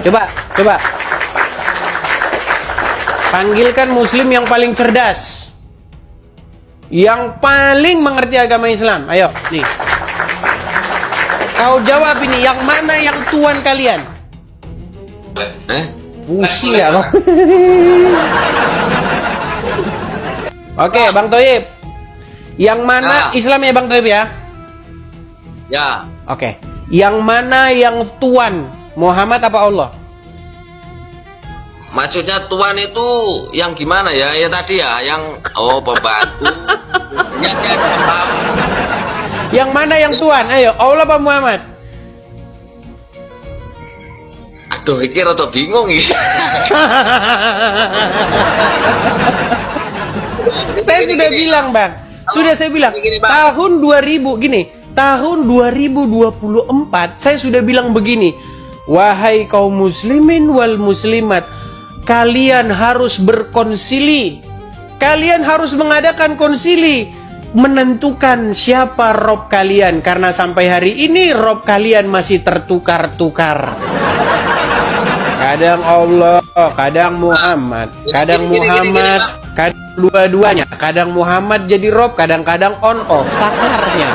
Coba, coba. Panggilkan muslim yang paling cerdas. Yang paling mengerti agama Islam. Ayo, nih. Kau jawab ini, yang mana yang Tuhan kalian? Pusing ya, Bang? Oke, Bang Toyib. Yang mana Islam ya, Bang Toyib ya? Ya. Oke. Yang mana yang Tuhan? Muhammad apa Allah? Maksudnya Tuhan itu yang gimana ya? Ya tadi ya, yang pembantu. Yang mana yang Tuhan? Ayo, Allah apa Muhammad? Aduh, iki rada bingung iki. Saya sudah bilang, Bang. Sudah saya bilang. Tahun 2000 gini, tahun 2024 saya sudah bilang begini. Wahai kaum muslimin wal muslimat, kalian harus berkonsili. Kalian harus mengadakan konsili, menentukan siapa Rob kalian, karena sampai hari ini Rob kalian masih tertukar-tukar. Kadang Allah, kadang Muhammad, kadang Muhammad, kadang dua-duanya. Kadang Muhammad jadi Rob, kadang-kadang on off, sakarnya.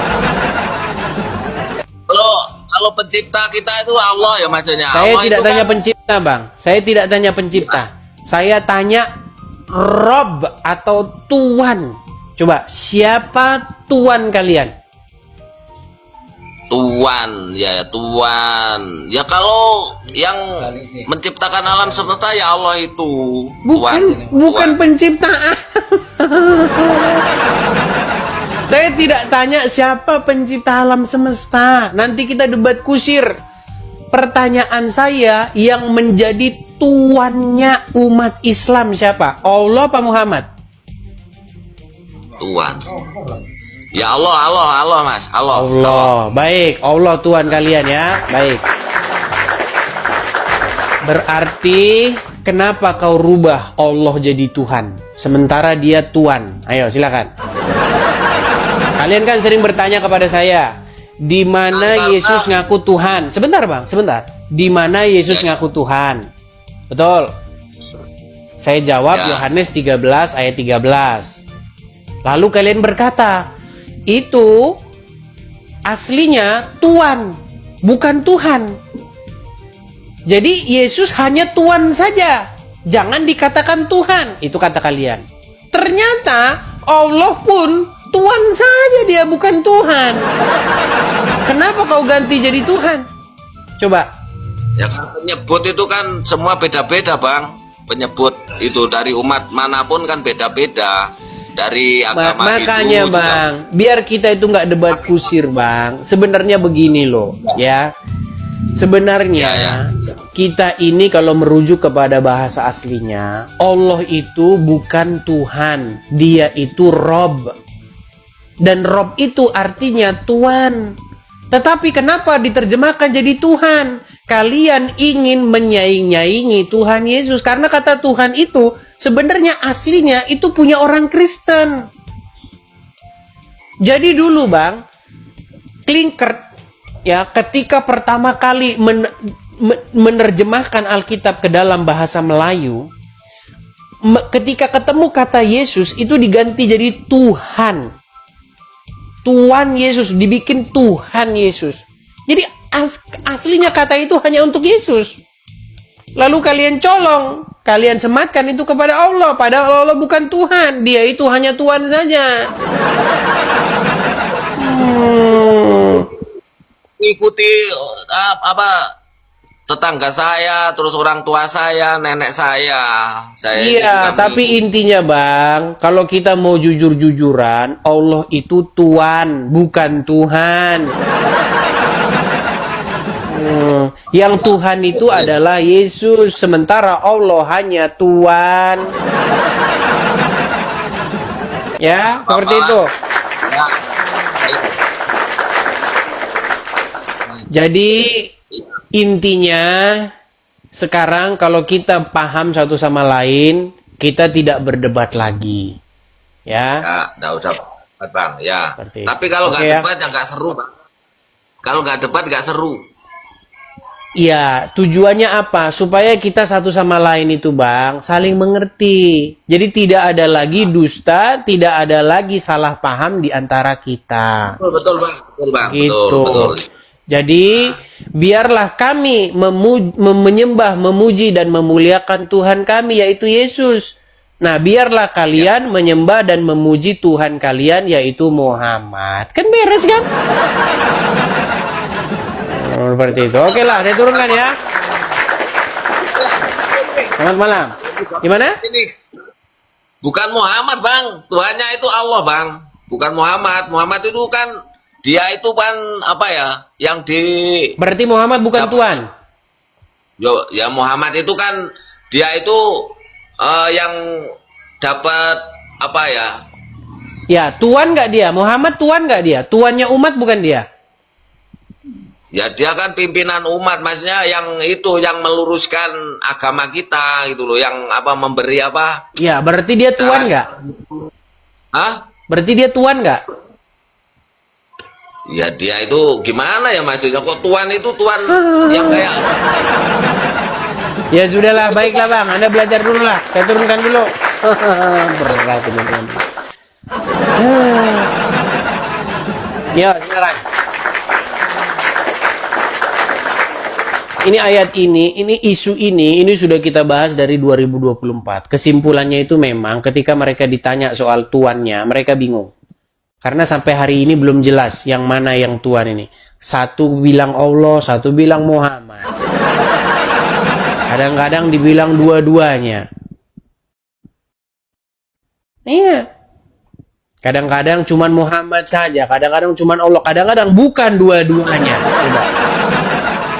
Kalau pencipta kita itu Allah ya maksudnya. Saya Allah tidak itu tanya kan pencipta, Bang. Saya tidak tanya pencipta. Saya tanya Rob atau Tuhan. Coba, siapa Tuhan kalian? Tuhan, ya Tuhan. Ya kalau yang menciptakan alam semesta ya Allah itu. Bukan penciptaan. Saya tidak tanya siapa pencipta alam semesta. Nanti kita debat kusir. Pertanyaan saya, yang menjadi tuannya umat Islam siapa? Allah apa Muhammad? Tuhan. Ya Allah Mas. Allah. Baik, Allah Tuhan kalian ya. Baik. Berarti kenapa kau rubah Allah jadi Tuhan sementara dia Tuhan? Ayo silakan. Kalian kan sering bertanya kepada saya, di mana Yesus ngaku Tuhan? Sebentar, Bang, sebentar. Di mana Yesus ngaku Tuhan? Betul. Saya jawab Yohanes 13 ayat 13. Lalu kalian berkata, itu aslinya Tuhan, bukan Tuhan. Jadi Yesus hanya Tuhan saja, jangan dikatakan Tuhan. Itu kata kalian. Ternyata Allah pun Tuhan saja, dia bukan Tuhan. Kenapa kau ganti jadi Tuhan? Coba. Ya penyebut itu kan semua beda-beda, Bang. Penyebut itu dari umat manapun kan beda-beda. Dari agama makanya Hindu Bang, biar kita itu nggak debat kusir, Bang. Sebenarnya begini loh, ya. Sebenarnya kita ini kalau merujuk kepada bahasa aslinya, Allah itu bukan Tuhan, dia itu Rob. Dan Rob itu artinya Tuhan. Tetapi kenapa diterjemahkan jadi Tuhan? Kalian ingin menyaing-nyaingi Tuhan Yesus. Karena kata Tuhan itu sebenarnya aslinya itu punya orang Kristen. Jadi dulu, Bang, Klinkert ya, ketika pertama kali menerjemahkan Alkitab ke dalam bahasa Melayu, ketika ketemu kata Yesus itu diganti jadi Tuhan. Tuhan Yesus, dibikin Tuhan Yesus. Jadi aslinya kata itu hanya untuk Yesus. Lalu kalian colong, kalian sematkan itu kepada Allah, padahal Allah bukan Tuhan, dia itu hanya Tuhan saja. Ikuti tetangga saya, terus orang tua saya, nenek saya. Iya, tapi intinya, Bang, kalau kita mau jujur-jujuran, Allah itu Tuhan, bukan Tuhan. Yang Tuhan itu adalah Yesus, sementara Allah hanya Tuhan. Ya, seperti itu. Jadi intinya sekarang kalau kita paham satu sama lain, kita tidak berdebat lagi. Ya. Ya, enggak usah debat, Bang. Ya. Seperti. Tapi kalau nggak ya. debat ya nggak seru, Bang. Kalau nggak debat nggak seru. Ya, tujuannya apa? Supaya kita satu sama lain itu, Bang, saling mengerti. Jadi tidak ada lagi dusta, tidak ada lagi salah paham di antara kita. Betul, betul bang, betul bang, Gitu. betul, betul. Jadi, biarlah kami menyembah, memuji, dan memuliakan Tuhan kami, yaitu Yesus. Nah, biarlah kalian menyembah dan memuji Tuhan kalian, yaitu Muhammad. Kan beres kan? Oh, seperti itu. Oke lah, saya turunkan ya. Selamat malam. Gimana? Ini bukan Muhammad bang, Tuhannya itu Allah bang, bukan Muhammad. Muhammad itu kan dia itu kan apa ya, yang di Berarti Muhammad bukan Tuhan. ya Muhammad itu kan dia itu yang dapat apa ya? Ya, Tuhan nggak dia? Muhammad Tuhan nggak dia? Tuannya umat bukan dia? Ya dia kan pimpinan umat, maksudnya yang itu yang meluruskan agama kita gitu loh, yang apa memberi apa? Ya, berarti dia Tuhan nggak? Hah? Berarti dia Tuhan nggak? Ya dia itu gimana ya maksudnya, kok Tuhan itu Tuhan yang kayak Ya sudahlah, baiklah bang. Anda belajar dulu lah. Saya turunkan dulu. Berat teman-teman. Ya, silakan. Ini ayat ini isu ini sudah kita bahas dari 2024. Kesimpulannya itu memang ketika mereka ditanya soal tuannya, mereka bingung. Karena sampai hari ini belum jelas yang mana yang Tuhan ini. Satu bilang Allah, satu bilang Muhammad. Kadang-kadang dibilang dua-duanya. Iya. Kadang-kadang cuman Muhammad saja, kadang-kadang cuman Allah, kadang-kadang bukan dua-duanya. Coba.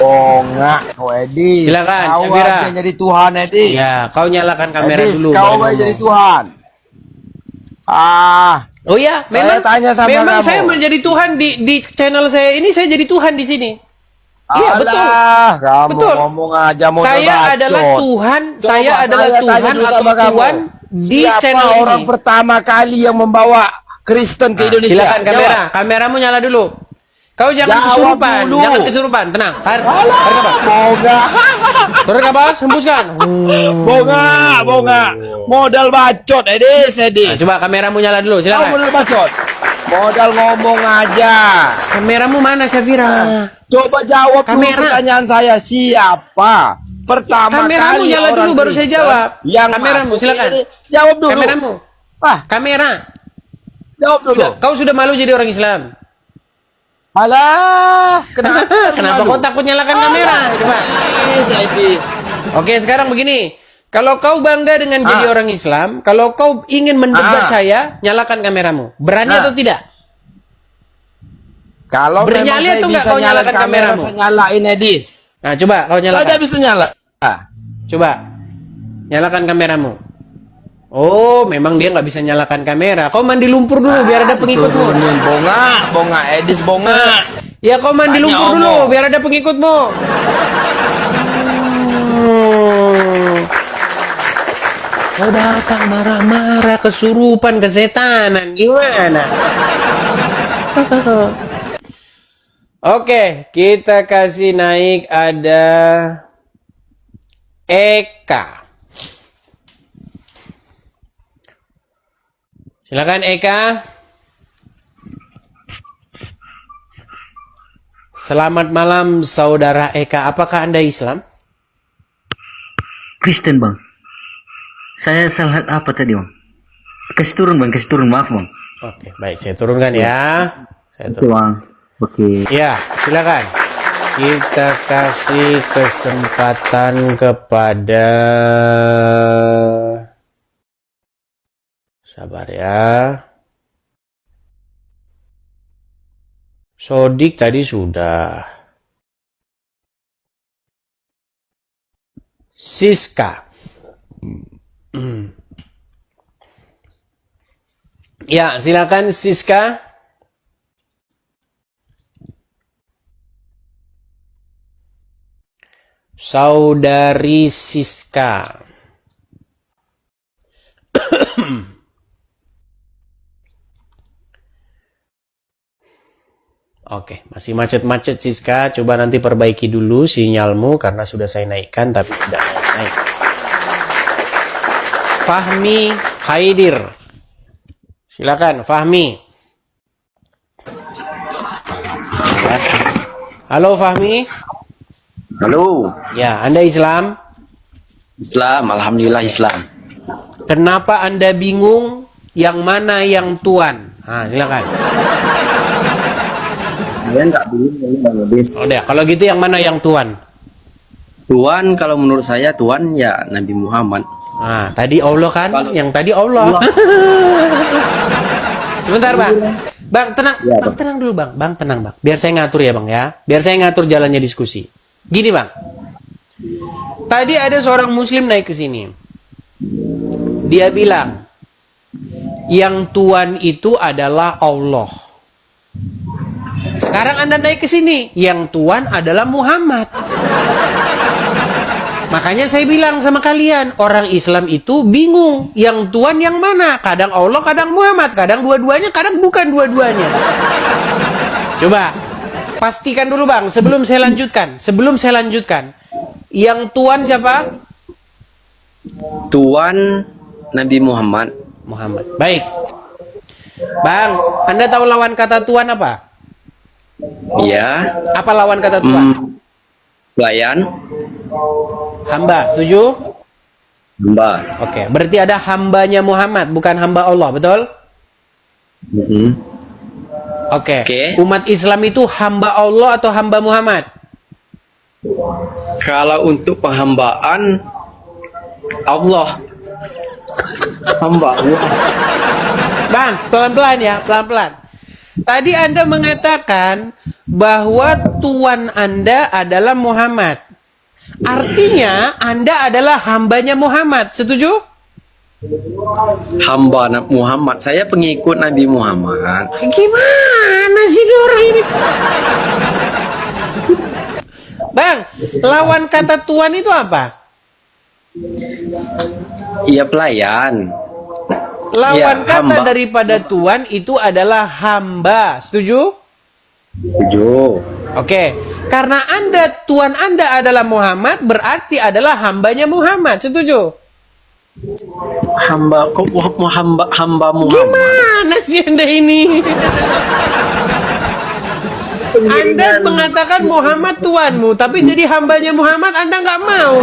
Oh enggak, kau Edi. Silakan, Kau Syafira. aja jadi Tuhan, Edi. Ya, kau nyalakan kamera Edis, dulu. kau baru aja jadi ngomong. Tuhan. Oh ya, Saya tanya sama memang kamu. saya menjadi Tuhan di channel saya ini, saya jadi Tuhan di sini. Iya, betul. Alah, kamu Betul. ngomong aja modal Saya bacot. adalah Tuhan, Coba saya adalah tanya Tuhan dulu atau sama kamu. Tuhan di Siapa channel orang ini. pertama kali yang membawa Kristen ke Indonesia? Silakan kamera, Jawab. kameramu nyala dulu. Kau jangan Jawab kesurupan, dulu. jangan kesurupan, tenang. Tarik kapas. Boga. Tarik kapas, hembuskan. Boga. Modal bacot, Edis. Nah, coba kameramu nyala dulu, Kau silakan. modal bacot. Modal ngomong aja. Kameramu mana, Syafira? Coba jawab dulu Kamera. pertanyaan saya, siapa pertama Kameramu kali nyala orang dulu, baru saya Kristen jawab. yang Kameramu, masuk ke silakan. Indonesia? Jawab dulu. Kameramu. Kamera. Jawab dulu. Sudah, kau sudah malu jadi orang Islam. Alah, kenapa? Kenapa kau takut nyalakan kamera? Coba. Edis. Oke, sekarang begini. Kalau kau bangga dengan jadi orang Islam, kalau kau ingin mendebat saya, nyalakan kameramu. Berani atau tidak? Kalau Bernyali memang atau saya enggak bisa kau nyalakan nyalakan kamera, kameramu? saya nyalain Edis. Nah, coba kau Saya nyalakan. bisa nyala. Coba. Nyalakan kameramu. Oh, memang dia nggak bisa nyalakan kamera. Kau mandi lumpur dulu biar ada pengikutmu. Turunin bonga Edis bonga. Ya, kau mandi Tanya lumpur Omo. dulu biar ada pengikutmu. Kau datang marah-marah, kesurupan, kesetanan, gimana? Oke, kita kasih naik ada Eka. Silakan Eka. Selamat malam saudara Eka. Apakah Anda Islam? Kristen bang. Saya salah apa tadi bang? Kasih turun bang, kasih turun, maaf bang. Oke, baik, saya turunkan ya. Saya Oke bang, oke. Ya, silakan. Kita kasih kesempatan kepada sabar ya. Sodik tadi sudah. Siska. Ya, silakan Siska. Saudari Siska. Oke, masih macet-macet Siska. Coba nanti perbaiki dulu sinyalmu karena sudah saya naikkan tapi tidak naik. Fahmi Haidir. Silakan Fahmi. Halo Fahmi. Halo. Ya, Anda Islam? Islam, alhamdulillah Islam. Kenapa Anda bingung yang mana yang Tuhan? Nah, silakan. Saya nggak bingung Bang Edis. Oh, deh, kalau gitu yang mana yang Tuhan? Tuhan kalau menurut saya Tuhan ya Nabi Muhammad. Nah, tadi Allah kan? Kalau- Yang tadi Allah. Sebentar, Bang. Bang, tenang. Ya, Bang, tenang dulu, Bang. Bang, tenang, Bang. Biar saya ngatur ya, Bang, ya. Biar saya ngatur jalannya diskusi. Gini, Bang. Tadi ada seorang muslim naik ke sini. Dia bilang, yang Tuhan itu adalah Allah. Sekarang Anda naik ke sini, yang Tuhan adalah Muhammad. Makanya saya bilang sama kalian, orang Islam itu bingung, yang Tuhan yang mana? Kadang Allah, kadang Muhammad, kadang dua-duanya, kadang bukan dua-duanya. Coba, pastikan dulu Bang, sebelum saya lanjutkan. Yang Tuhan siapa? Tuhan Nabi Muhammad. Muhammad. Baik. Bang, Anda tahu lawan kata Tuhan apa? Ya. Apa lawan kata Tuhan? Pelayan. Hamba, setuju? Hamba. Oke, berarti ada hambanya Muhammad, bukan hamba Allah, betul? Oke. Oke. Umat Islam itu hamba Allah atau hamba Muhammad? Kalau untuk penghambaan Allah. Hamba Allah. Bang, pelan-pelan ya, pelan-pelan. Tadi Anda mengatakan bahwa Tuhan Anda adalah Muhammad. Artinya Anda adalah hambanya Muhammad, setuju? Hamba Muhammad. Saya pengikut Nabi Muhammad. Gimana sih dia orang ini? Bang, lawan kata Tuhan itu apa? Iya pelayan. Lawan Ya, kata hamba. daripada Tuhan itu adalah hamba, setuju? Setuju. Oke, karena Tuhan Anda adalah Muhammad, berarti adalah hambanya Muhammad, setuju? Hamba kok hamba Muhammad. Gimana sih Anda ini? Anda mengatakan Muhammad Tuhanmu, tapi jadi hambanya Muhammad Anda nggak mau.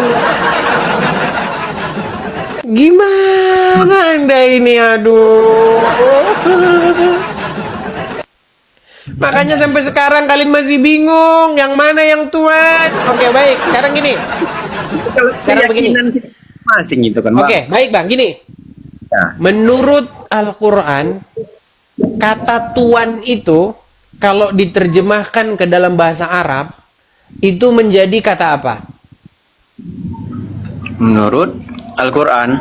Gimana Anda ini, aduh. Makanya sampai sekarang kalian masih bingung, yang mana yang Tuhan. Oke, baik. Sekarang gini. Sekarang begini. Masing itu kan, Bang. Oke, baik Bang, gini. Ya. Menurut Al-Quran, kata Tuhan itu kalau diterjemahkan ke dalam bahasa Arab, itu menjadi kata apa? Menurut Al-Quran.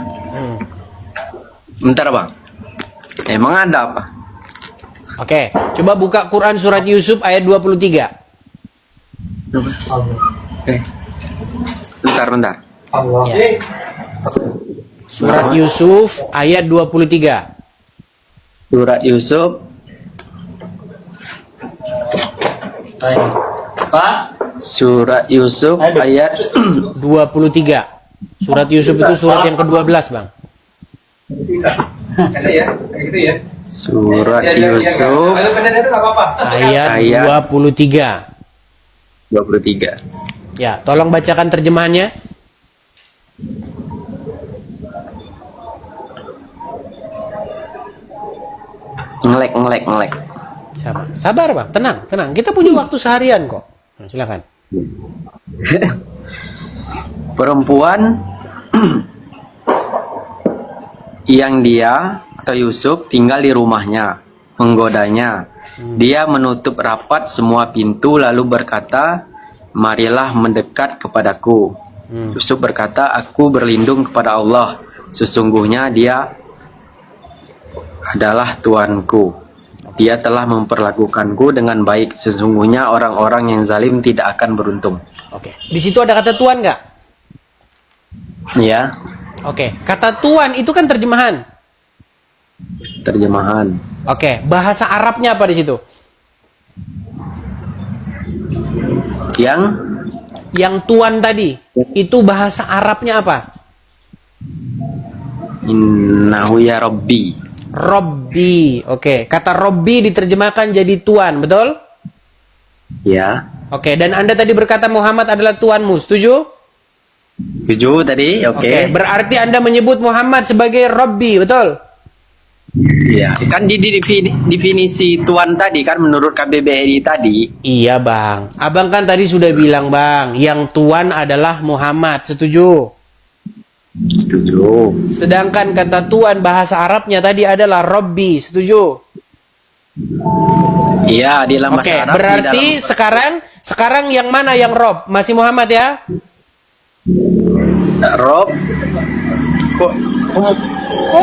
Bentar Bang. Emang ada apa? Oke, coba buka Quran surat Yusuf ayat 23. Bentar. Ya. Surat Yusuf ayat 23. Surat Yusuf. Surat Yusuf ayat 23. Surat Yusuf itu surat yang ke-12, Bang. Surat Yusuf Ayat Ayat. 23. 23. Ya, tolong bacakan terjemahannya. Ngelek. Sabar, Bang. Tenang. Kita punya waktu seharian kok. Nah, silakan. Perempuan yang dia atau Yusuf tinggal di rumahnya, menggodanya. Dia menutup rapat semua pintu lalu berkata, "Marilah mendekat kepadaku." Yusuf berkata, "Aku berlindung kepada Allah. Sesungguhnya Dia adalah Tuanku. Dia telah memperlakukanku dengan baik. Sesungguhnya orang-orang yang zalim tidak akan beruntung." Oke. Di situ ada kata Tuhan nggak? Ya, Oke. Kata Tuhan itu kan terjemahan. terjemahan. Oke. Bahasa Arabnya apa di situ? Yang Yang Tuhan tadi, itu bahasa Arabnya apa? Innahu ya Rabbi. Robbi. Oke, kata Robbi diterjemahkan jadi Tuhan, betul? Ya. Oke, dan Anda tadi berkata Muhammad adalah Tuhanmu, setuju? Setuju tadi? Oke. Oke, berarti Anda menyebut Muhammad sebagai Robbi, betul? Iya. Kan di definisi Tuhan tadi kan menurut KBBRI tadi. Iya, Bang. Abang kan tadi sudah bilang, Bang, yang Tuhan adalah Muhammad, setuju? Setuju. Sedangkan kata Tuhan bahasa Arabnya tadi adalah Robbi, setuju? Iya, di dalam Oke, bahasa Arab. berarti sekarang yang mana yang Rob? Masih Muhammad ya? Rob. Kok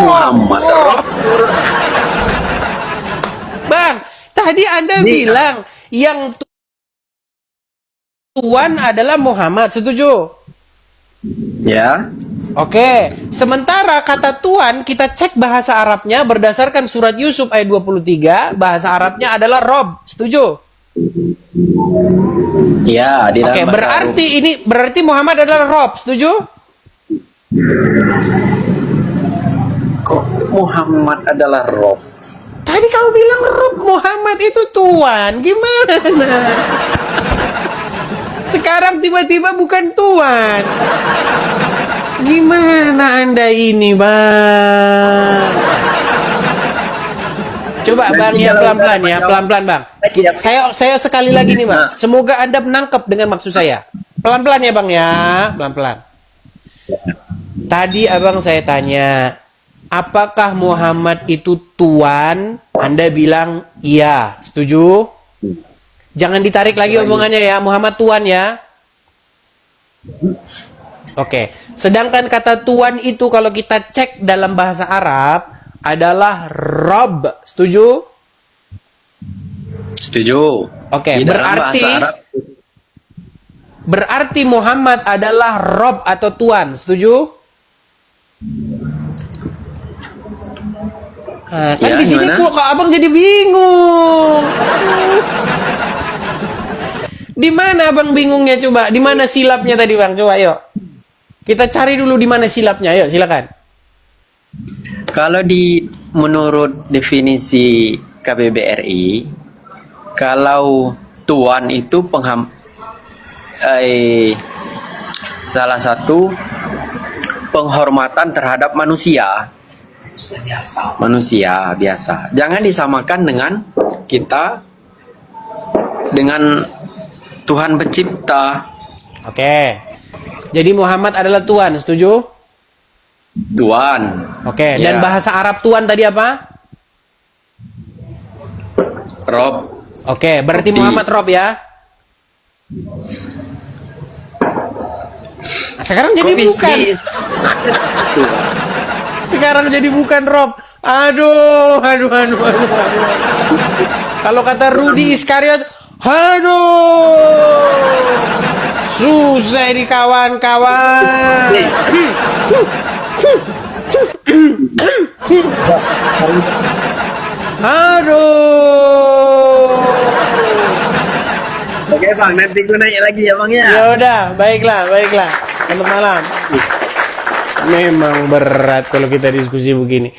Muhammad? Rob. Bang, tadi Anda bilang yang Tuhan adalah Muhammad, setuju? Ya. Oke, sementara kata Tuhan kita cek bahasa Arabnya berdasarkan surat Yusuf ayat 23, bahasa Arabnya adalah Rob, setuju? Ya, di dalam Oke, bahasa Arab. berarti Muhammad adalah Rob, setuju? Kok Muhammad adalah Rob? Tadi kau bilang Rob, Muhammad itu Tuhan, gimana? Sekarang tiba-tiba bukan Tuhan. Gimana Anda ini, Bang? Coba Bang ya pelan-pelan ya, pelan-pelan Bang. Saya sekali lagi nih Bang. Semoga Anda menangkap dengan maksud saya. Pelan-pelan ya Bang ya, pelan-pelan. Tadi Abang saya tanya, apakah Muhammad itu Tuhan? Anda bilang iya, setuju? Jangan ditarik lagi omongannya ya, Muhammad Tuhan ya. Oke, sedangkan kata Tuhan itu kalau kita cek dalam bahasa Arab adalah Rob, setuju? Setuju. Oke, Di dalam bahasa Arab. berarti Muhammad adalah Rob atau Tuhan, setuju? Nah, kan Ya, di sini gimana? kok Abang jadi bingung. Di mana Abang bingungnya coba? Di mana silapnya tadi Bang? Coba yuk. Kita cari dulu di mana silapnya. Ayo, silakan. Kalau menurut definisi KBBRI, kalau Tuhan itu salah satu penghormatan terhadap manusia. Manusia biasa. Jangan disamakan dengan kita dengan Tuhan pencipta. Oke. Jadi Muhammad adalah Tuhan, setuju? Tuhan. Oke, Ya. dan bahasa Arab Tuhan tadi apa? Rob. Oke, berarti Robbi. Muhammad Rob ya. Nah, sekarang jadi Kok bisa bukan. Sekarang jadi bukan Rob. Aduh. Kalau kata Rudi Iskariot, aduh. Susah ini kawan-kawan. Aduh. Oke Bang, nanti gue naik lagi ya Bang ya. Ya udah, baiklah. Selamat malam. Memang berat kalau kita diskusi begini.